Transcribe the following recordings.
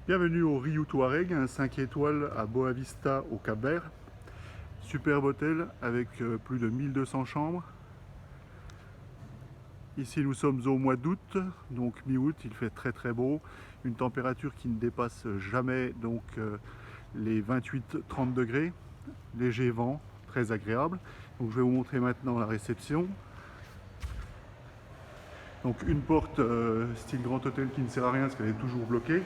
Bienvenue au Riu Touareg, un 5 étoiles à Boa Vista au Cap-Vert. Superbe hôtel avec plus de 1200 chambres. Ici nous sommes au mois d'août, donc mi-août, il fait très beau. Une température qui ne dépasse jamais donc les 28-30 degrés. Léger vent, très agréable. Donc je vais vous montrer maintenant la réception. Donc une porte style grand hôtel qui ne sert à rien parce qu'elle est toujours bloquée.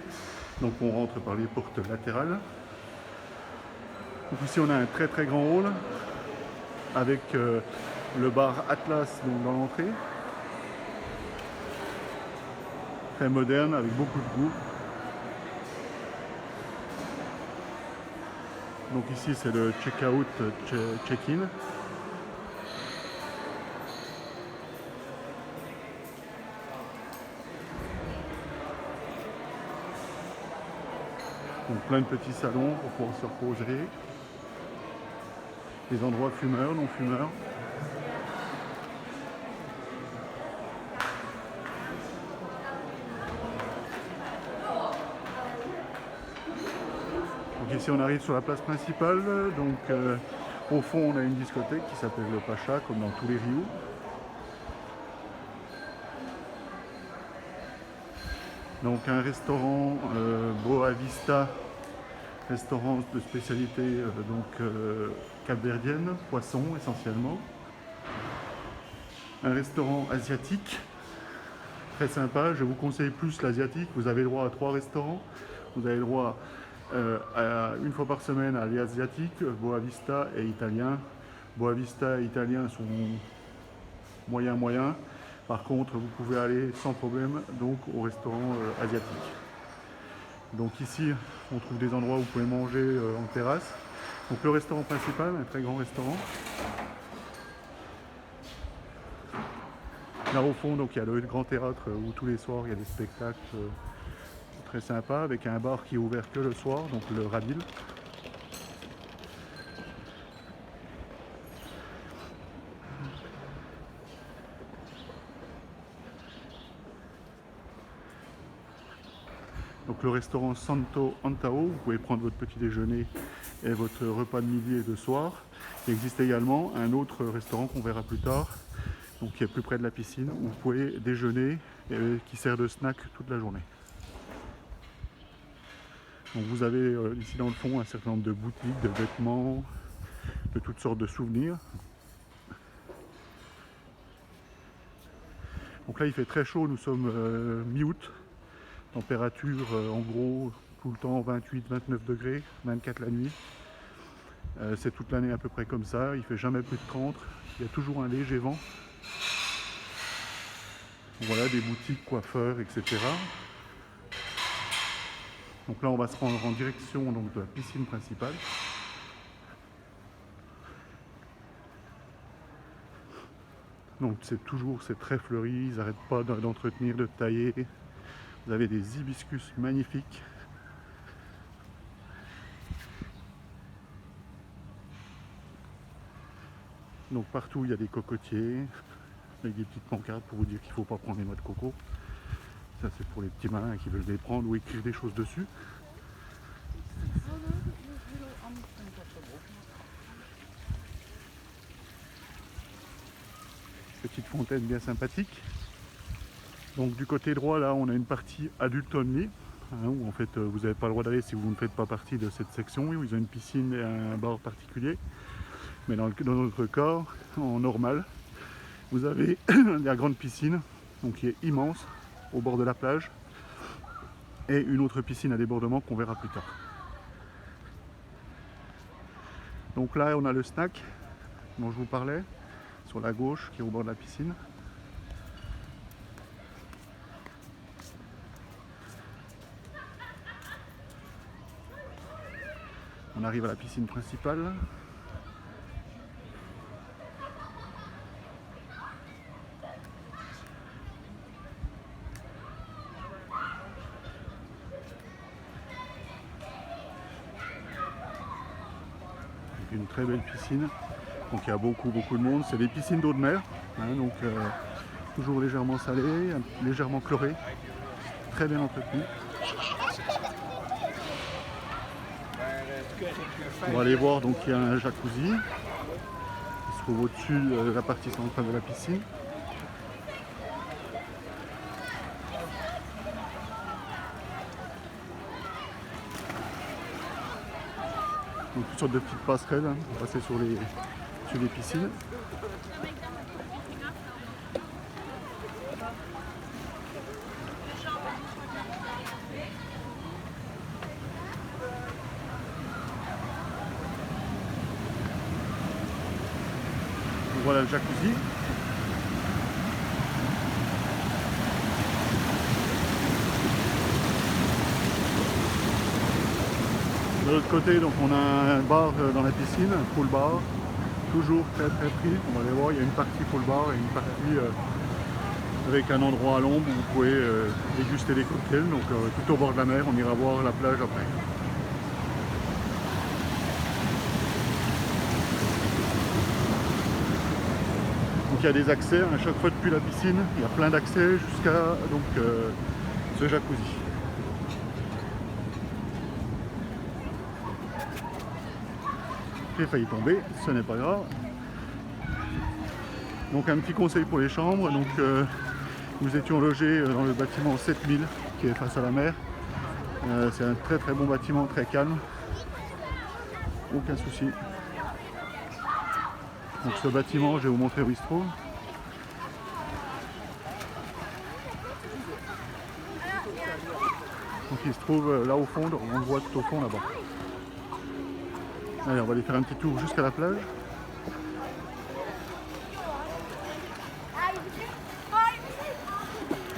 Donc on rentre par les portes latérales. Donc ici on a un très grand hall avec le bar Atlas donc, dans l'entrée. Très moderne avec beaucoup de goût. Donc ici c'est le check-out, check-in. Donc plein de petits salons pour pouvoir se reposer. Des endroits fumeurs, non fumeurs. Donc ici on arrive sur la place principale. Donc au fond on a une discothèque qui s'appelle le Pacha comme dans tous les Rius. Donc un restaurant Boa Vista, restaurant de spécialité capverdienne, poisson essentiellement. Un restaurant asiatique, très sympa, je vous conseille plus l'asiatique, vous avez le droit à 3 restaurants. Vous avez le droit une fois par semaine à l'asiatique, Boa Vista et italien. Boa Vista et italien sont moyen. Par contre, vous pouvez aller sans problème donc au restaurant asiatique. Donc ici, on trouve des endroits où vous pouvez manger en terrasse. Donc le restaurant principal, un très grand restaurant. Là au fond, donc il y a le grand théâtre où tous les soirs il y a des spectacles très sympas avec un bar qui est ouvert que le soir, donc le Radil. Donc le restaurant Santo Antao, vous pouvez prendre votre petit déjeuner et votre repas de midi et de soir. Il existe également un autre restaurant qu'on verra plus tard, donc qui est plus près de la piscine, où vous pouvez déjeuner et qui sert de snack toute la journée. Donc vous avez ici dans le fond un certain nombre de boutiques, de vêtements, de toutes sortes de souvenirs. Donc là il fait très chaud, nous sommes mi-août. Température en gros tout le temps 28-29 degrés, 24 la nuit. C'est toute l'année à peu près comme ça, il fait jamais plus de 30, il y a toujours un léger vent. Voilà des boutiques, coiffeurs, etc. Donc là on va se rendre en direction donc, de la piscine principale. Donc c'est très fleuri, ils n'arrêtent pas d'entretenir, de tailler. Vous avez des hibiscus magnifiques. Donc partout il y a des cocotiers, avec des petites pancartes pour vous dire qu'il ne faut pas prendre les noix de coco. Ça c'est pour les petits malins qui veulent les prendre ou écrire des choses dessus. Petite fontaine bien sympathique. Donc du côté droit là on a une partie adulte only, où en fait vous n'avez pas le droit d'aller si vous ne faites pas partie de cette section, où ils ont une piscine et un bar particulier. Mais dans notre cas, en normal, vous avez la grande piscine, donc qui est immense, au bord de la plage, et une autre piscine à débordement qu'on verra plus tard. Donc là on a le snack dont je vous parlais, sur la gauche, qui est au bord de la piscine. On arrive à la piscine principale. Une très belle piscine. Donc il y a beaucoup de monde. C'est des piscines d'eau de mer, donc toujours légèrement salées, légèrement chlorées, très bien entretenues. On va aller voir, donc il y a un jacuzzi qui se trouve au-dessus de la partie centrale de la piscine. Donc toutes sortes de petites passerelles hein, pour passer sur les piscines. Voilà le jacuzzi. De l'autre côté, donc on a un bar dans la piscine, un pool bar, toujours très très pris. On va aller voir, il y a une partie pool bar et une partie avec un endroit à l'ombre où vous pouvez déguster des cocktails. Donc tout au bord de la mer, on ira voir la plage après. Donc il y a des accès à chaque fois depuis la piscine, il y a plein d'accès jusqu'à ce jacuzzi. J'ai failli tomber, ce n'est pas grave. Donc un petit conseil pour les chambres, donc nous étions logés dans le bâtiment 7000 qui est face à la mer. C'est un très très bon bâtiment, très calme. Aucun souci. Donc ce bâtiment, je vais vous montrer où il se trouve. Donc il se trouve là au fond, on le voit tout au fond là-bas. Allez, on va aller faire un petit tour jusqu'à la plage.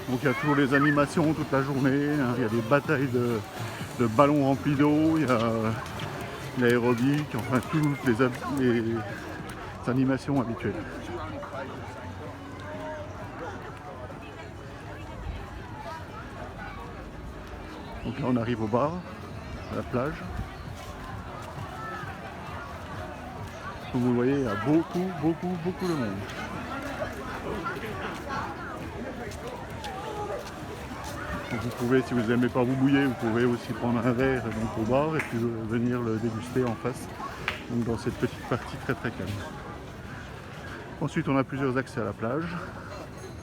Donc il y a toujours les animations toute la journée, hein. Il y a des batailles de ballons remplis d'eau, il y a l'aérobic, enfin toutes les animations habituelles. Donc là on arrive au bar, à la plage. Comme vous le voyez, il y a beaucoup de monde. Donc vous pouvez, si vous n'aimez pas vous mouiller, vous pouvez aussi prendre un verre donc, au bar et puis venir le déguster en face, donc dans cette petite partie très très calme. Ensuite on a plusieurs accès à la plage.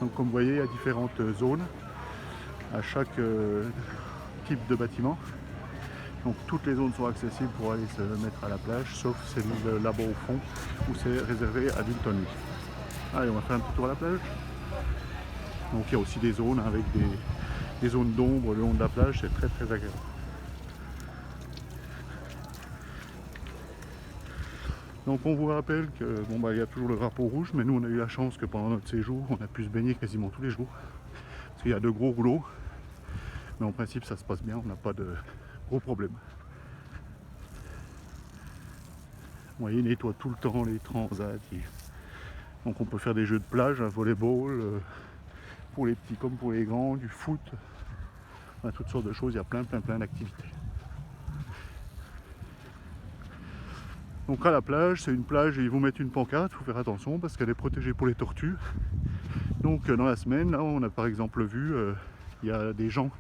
Donc comme vous voyez, il y a différentes zones à chaque type de bâtiment. Donc toutes les zones sont accessibles pour aller se mettre à la plage, sauf celle là-bas au fond où c'est réservé à Dilton. Allez, on va faire un petit tour à la plage. Donc il y a aussi des zones avec des zones d'ombre le long de la plage, c'est très très agréable. Donc on vous rappelle que il y a toujours le drapeau rouge, mais nous on a eu la chance que pendant notre séjour, on a pu se baigner quasiment tous les jours. Parce qu'il y a de gros rouleaux, mais en principe ça se passe bien, on n'a pas de gros problèmes. Vous voyez, il nettoie tout le temps les transats. Donc on peut faire des jeux de plage, un volleyball, pour les petits comme pour les grands, du foot, enfin, toutes sortes de choses, il y a plein d'activités. Donc à la plage, c'est une plage et ils vous mettent une pancarte, il faut faire attention parce qu'elle est protégée pour les tortues. Donc dans la semaine, là on a par exemple vu, il y a des gens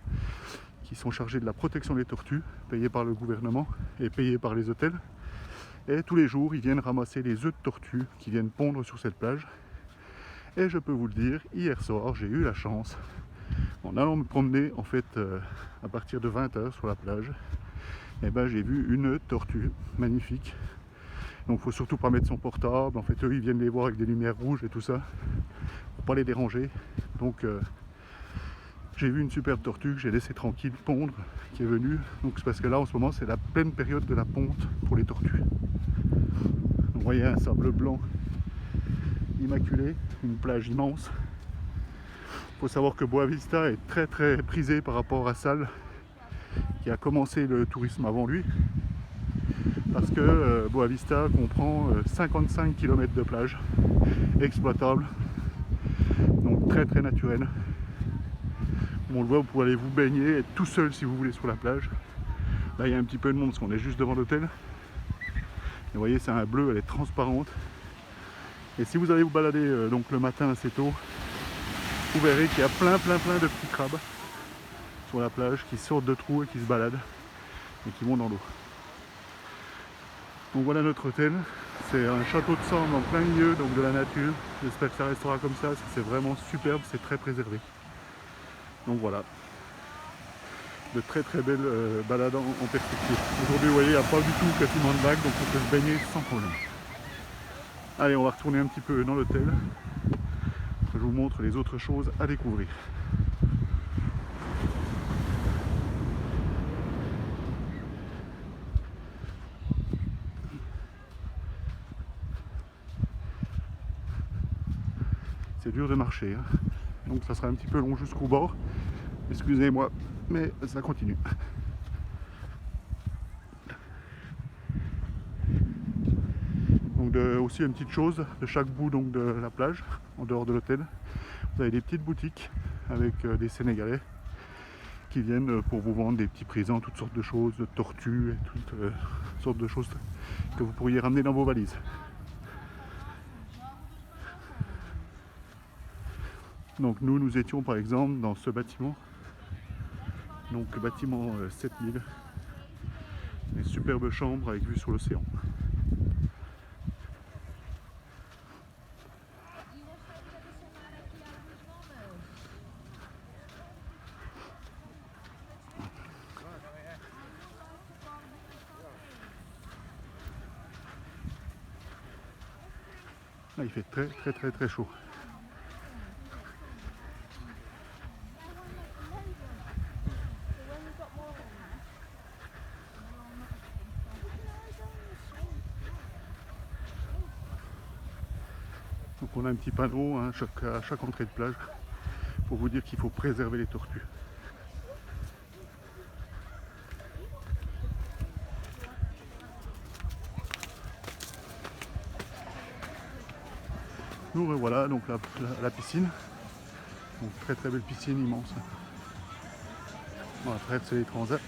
qui sont chargés de la protection des tortues, payés par le gouvernement et payés par les hôtels. Et tous les jours, ils viennent ramasser les œufs de tortues qui viennent pondre sur cette plage. Et je peux vous le dire, hier soir, j'ai eu la chance, en allant me promener en fait à partir de 20 h sur la plage, et j'ai vu une tortue magnifique. Donc il faut surtout pas mettre son portable, en fait eux ils viennent les voir avec des lumières rouges et tout ça, pour pas les déranger. Donc j'ai vu une superbe tortue que j'ai laissé tranquille pondre, qui est venue. Donc c'est parce que là en ce moment c'est la pleine période de la ponte pour les tortues. Donc, vous voyez un sable blanc immaculé, une plage immense. Il faut savoir que Boa Vista est très très prisé par rapport à Sal, qui a commencé le tourisme avant lui. Parce que Boa Vista comprend 55 km de plage exploitable, donc très très naturel. On le voit, vous pouvez aller vous baigner, être tout seul si vous voulez sur la plage. Là il y a un petit peu de monde parce qu'on est juste devant l'hôtel. Vous voyez, c'est un bleu, elle est transparente. Et si vous allez vous balader donc le matin assez tôt, vous verrez qu'il y a plein de petits crabes sur la plage qui sortent de trous et qui se baladent et qui vont dans l'eau. Donc voilà notre hôtel. C'est un château de Sand en plein milieu donc de la nature. J'espère que ça restera comme ça parce que c'est vraiment superbe, c'est très préservé. Donc voilà, de très très belles balades en perspective. Aujourd'hui vous voyez il n'y a pas du tout quasiment de vagues donc on peut se baigner sans problème. Allez, on va retourner un petit peu dans l'hôtel. Je vous montre les autres choses à découvrir. C'est dur de marcher, hein. Donc ça sera un petit peu long jusqu'au bord. Excusez-moi, mais ça continue. Donc aussi une petite chose, de chaque bout donc, de la plage, en dehors de l'hôtel, vous avez des petites boutiques avec des Sénégalais qui viennent pour vous vendre des petits présents, toutes sortes de choses, de tortues et toutes sortes de choses que vous pourriez ramener dans vos valises. Donc nous étions par exemple dans ce bâtiment, donc le bâtiment 7000, des superbes chambres avec vue sur l'océan. Là, il fait très chaud. Donc on a un petit panneau hein, à chaque entrée de plage pour vous dire qu'il faut préserver les tortues. Nous revoilà donc la piscine. Donc très belle piscine immense. On va traverser les transats.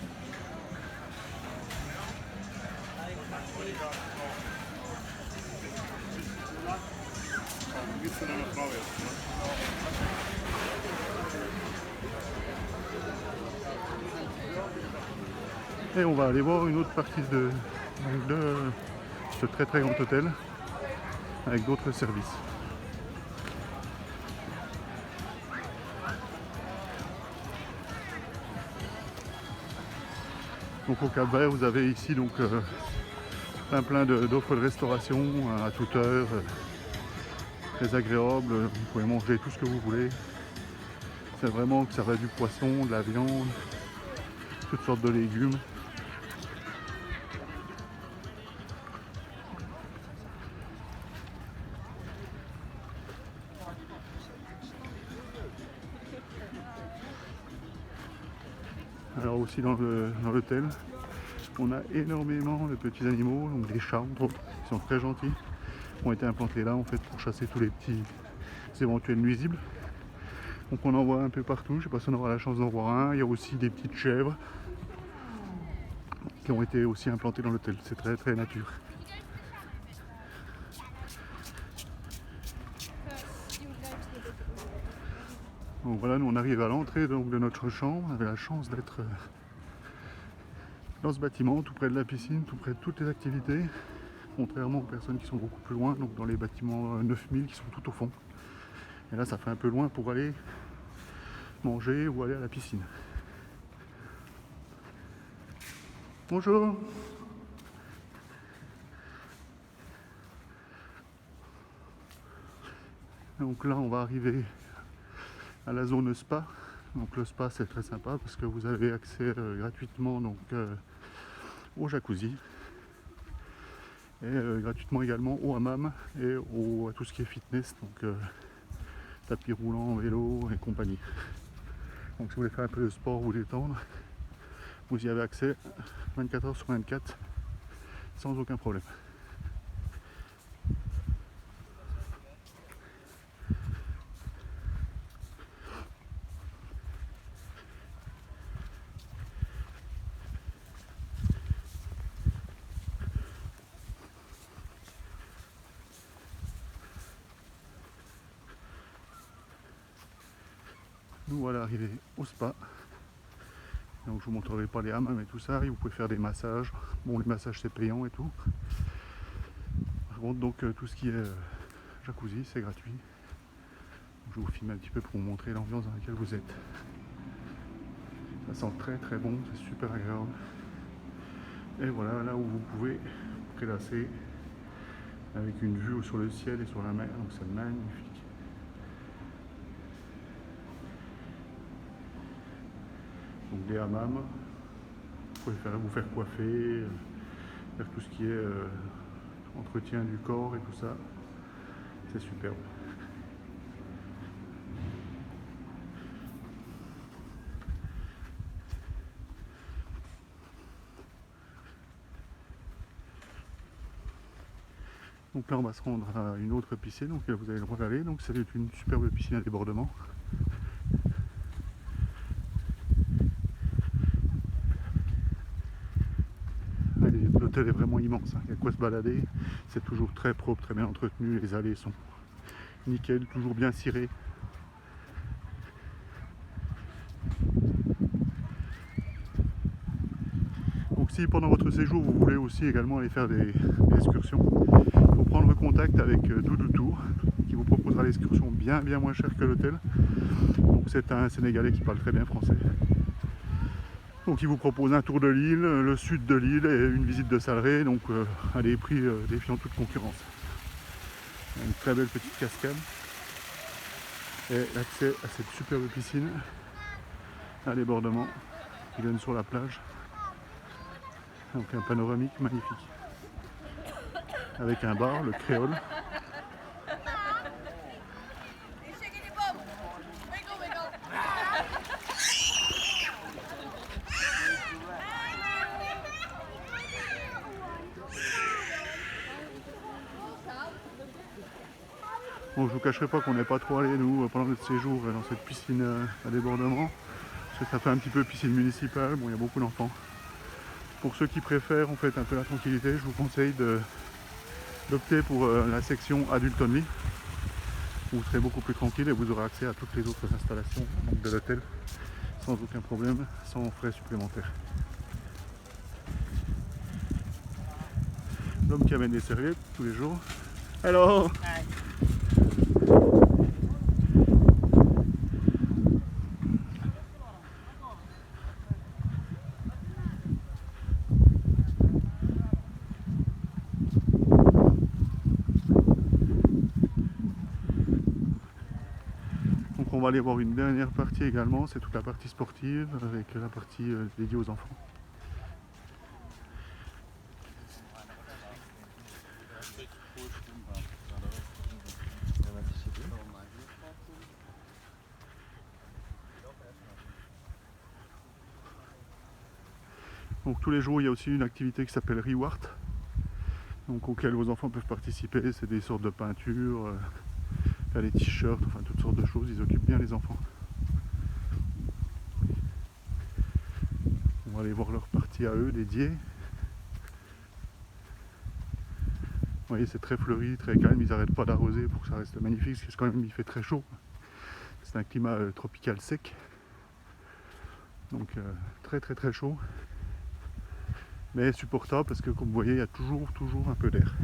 Et on va aller voir une autre partie de ce très grand hôtel avec d'autres services. Donc au Cap-Vert, vous avez ici donc plein d'offres de restauration à toute heure, très agréable. Vous pouvez manger tout ce que vous voulez. C'est vraiment que ça va du poisson, de la viande, toutes sortes de légumes. Alors aussi dans l'hôtel, on a énormément de petits animaux, donc des chats entre autres, qui sont très gentils, qui ont été implantés là en fait pour chasser tous les petits éventuels nuisibles. Donc on en voit un peu partout, je ne sais pas si on aura la chance d'en voir un. Il y a aussi des petites chèvres qui ont été aussi implantées dans l'hôtel, c'est très nature. Donc voilà, nous on arrive à l'entrée de notre chambre, on avait la chance d'être dans ce bâtiment, tout près de la piscine, tout près de toutes les activités, contrairement aux personnes qui sont beaucoup plus loin, donc dans les bâtiments 9000 qui sont tout au fond. Et là ça fait un peu loin pour aller manger ou aller à la piscine. Bonjour. Donc là on va arriver à la zone spa. Donc le spa c'est très sympa parce que vous avez accès gratuitement donc, au jacuzzi et gratuitement également au hammam et à tout ce qui est fitness, donc tapis roulant, vélo et compagnie. Donc si vous voulez faire un peu de sport, vous détendre, vous y avez accès 24 h sur 24 sans aucun problème. Nous voilà arrivés au spa. Donc je vous montrerai pas les hammams et tout ça, et vous pouvez faire des massages. Bon, les massages c'est payant et tout. Par contre, donc tout ce qui est jacuzzi, c'est gratuit. Je vais vous filmer un petit peu pour vous montrer l'ambiance dans laquelle vous êtes. Ça sent très très bon, c'est super agréable. Et voilà, là où vous pouvez prélasser avec une vue sur le ciel et sur la mer, donc c'est magnifique. Donc des hammams, vous pouvez vous faire coiffer, faire tout ce qui est entretien du corps et tout ça, c'est superbe. Donc là on va se rendre à une autre piscine, donc là vous avez le droit d'aller, donc c'est une superbe piscine à débordement. L'hôtel est vraiment immense, hein. Il y a quoi se balader, c'est toujours très propre, très bien entretenu, les allées sont nickel, toujours bien cirées. Donc si pendant votre séjour vous voulez aussi également aller faire des excursions, il faut prendre contact avec Doudou Tour qui vous proposera l'excursion bien moins chère que l'hôtel. Donc c'est un Sénégalais qui parle très bien français. Donc il vous propose un tour de l'île, le sud de l'île et une visite de Salré, donc à des prix défiant toute concurrence. Une très belle petite cascade et l'accès à cette superbe piscine à débordement qui donne sur la plage. Donc un panoramique magnifique avec un bar, le Créole. Bon, je vous cacherai pas qu'on n'est pas trop allé nous pendant notre séjour dans cette piscine à débordement, parce que ça fait un petit peu piscine municipale, bon il y a beaucoup d'enfants. Pour ceux qui préfèrent en fait un peu la tranquillité, je vous conseille d'opter pour la section adulte only. Vous serez beaucoup plus tranquille et vous aurez accès à toutes les autres installations donc de l'hôtel sans aucun problème, sans frais supplémentaires. L'homme qui amène des serviettes tous les jours. Alors donc on va aller voir une dernière partie également, c'est toute la partie sportive avec la partie dédiée aux enfants. Donc tous les jours il y a aussi une activité qui s'appelle Reward, donc auquel vos enfants peuvent participer, c'est des sortes de peintures, faire des t-shirts, enfin toutes sortes de choses, ils occupent bien les enfants. On va aller voir leur partie à eux dédiée. Vous voyez c'est très fleuri, très calme, ils n'arrêtent pas d'arroser pour que ça reste magnifique, parce que quand même il fait très chaud. C'est un climat tropical sec, donc très chaud. Mais supportable parce que comme vous voyez il y a toujours un peu d'air.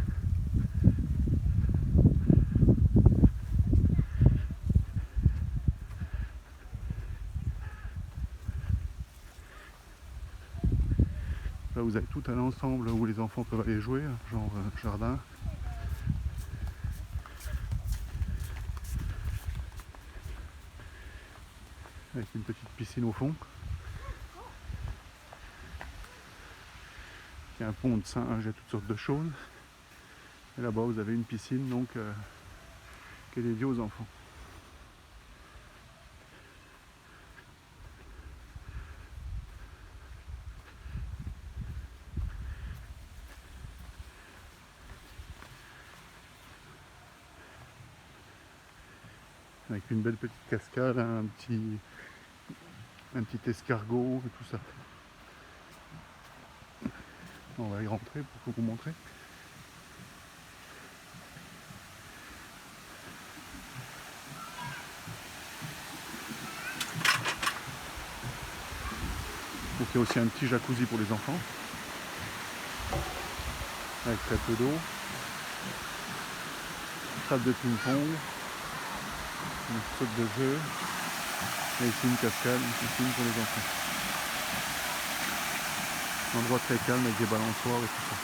Là vous avez tout un ensemble où les enfants peuvent aller jouer, genre jardin. Avec une petite piscine au fond. Il y a un pont de singe, il y a toutes sortes de choses. Et là-bas vous avez une piscine donc qui est dédiée aux enfants. Avec une belle petite cascade, un petit escargot et tout ça. On va y rentrer pour vous montrer. il y a aussi un petit jacuzzi pour les enfants, avec très peu d'eau. Table de ping-pong, une saute de jeu, et ici une cascade, une piscine pour les enfants. Un endroit très calme avec des balançoires et tout ça.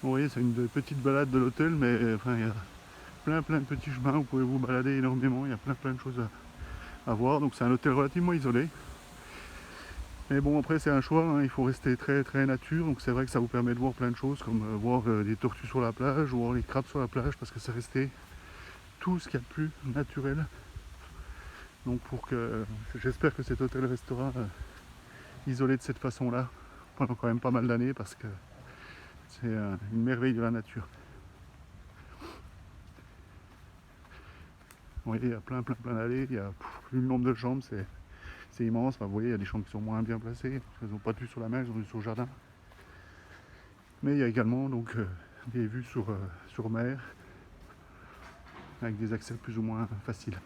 Vous voyez, c'est une petite balade de l'hôtel, mais enfin, il y a plein de petits chemins, vous pouvez vous balader énormément, il y a plein de choses à voir. Donc c'est un hôtel relativement isolé. Mais bon, après c'est un choix, hein, il faut rester très nature, donc c'est vrai que ça vous permet de voir plein de choses, comme voir des tortues sur la plage, ou voir les crabes sur la plage, parce que c'est resté tout ce qu'il y a de plus naturel. Donc j'espère que cet hôtel restera isolé de cette façon-là pendant quand même pas mal d'années, parce que c'est une merveille de la nature. Vous voyez, il y a plein d'allées, il y a plus le nombre de chambres, c'est immense. Enfin, vous voyez, il y a des chambres qui sont moins bien placées, elles n'ont pas de vue sur la mer, elles ont vue sur le jardin. Mais il y a également donc des vues sur mer, avec des accès plus ou moins faciles.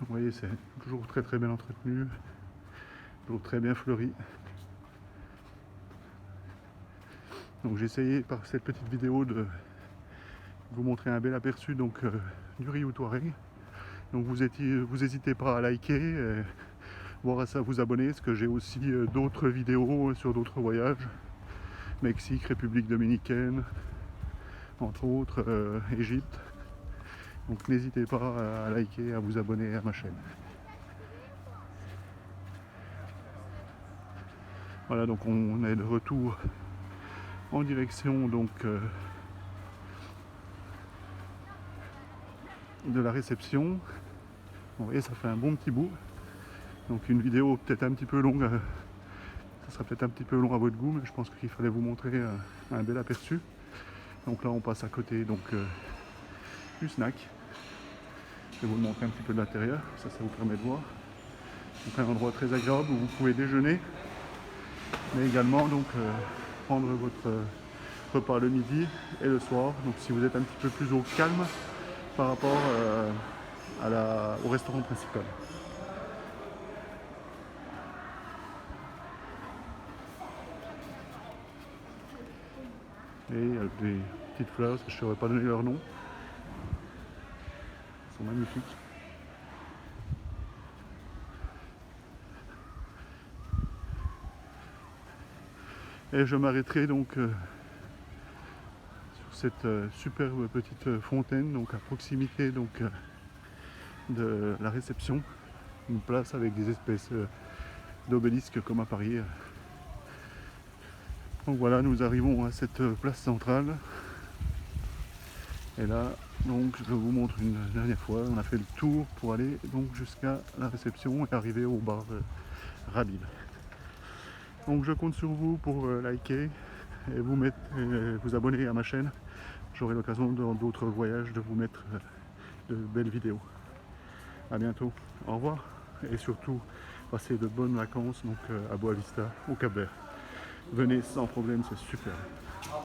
Vous voyez, c'est toujours très bien entretenu, toujours très bien fleuri. Donc j'ai essayé par cette petite vidéo de vous montrer un bel aperçu donc, du Riu Touareg. Donc vous n'hésitez pas à liker, voir à ça, vous abonner, parce que j'ai aussi d'autres vidéos sur d'autres voyages. Mexique, République Dominicaine, entre autres, Égypte. Donc n'hésitez pas à liker, à vous abonner à ma chaîne. Voilà, donc on est de retour en direction donc de la réception. Vous voyez, ça fait un bon petit bout. Donc une vidéo peut-être un petit peu longue, ça sera peut-être un petit peu long à votre goût, mais je pense qu'il fallait vous montrer un bel aperçu. Donc là on passe à côté donc, du snack. Je vais vous le montrer un petit peu de l'intérieur, ça vous permet de voir. Donc un endroit très agréable où vous pouvez déjeuner, mais également donc prendre votre repas le midi et le soir. Donc si vous êtes un petit peu plus au calme par rapport au restaurant principal. Et il y a des petites fleurs, je ne saurais pas donner leur nom. Elles sont magnifiques. Et je m'arrêterai donc sur cette superbe petite fontaine, donc à proximité donc, de la réception. Une place avec des espèces d'obélisques comme à Paris. Donc voilà, nous arrivons à cette place centrale. Et là, donc, je vous montre une dernière fois, on a fait le tour pour aller donc jusqu'à la réception et arriver au bar Rabin. Donc je compte sur vous pour liker et vous abonner à ma chaîne. J'aurai l'occasion dans d'autres voyages de vous mettre de belles vidéos. A bientôt, au revoir et surtout passez de bonnes vacances donc, à Boa Vista au Cap-Vert. Venez sans problème, c'est super.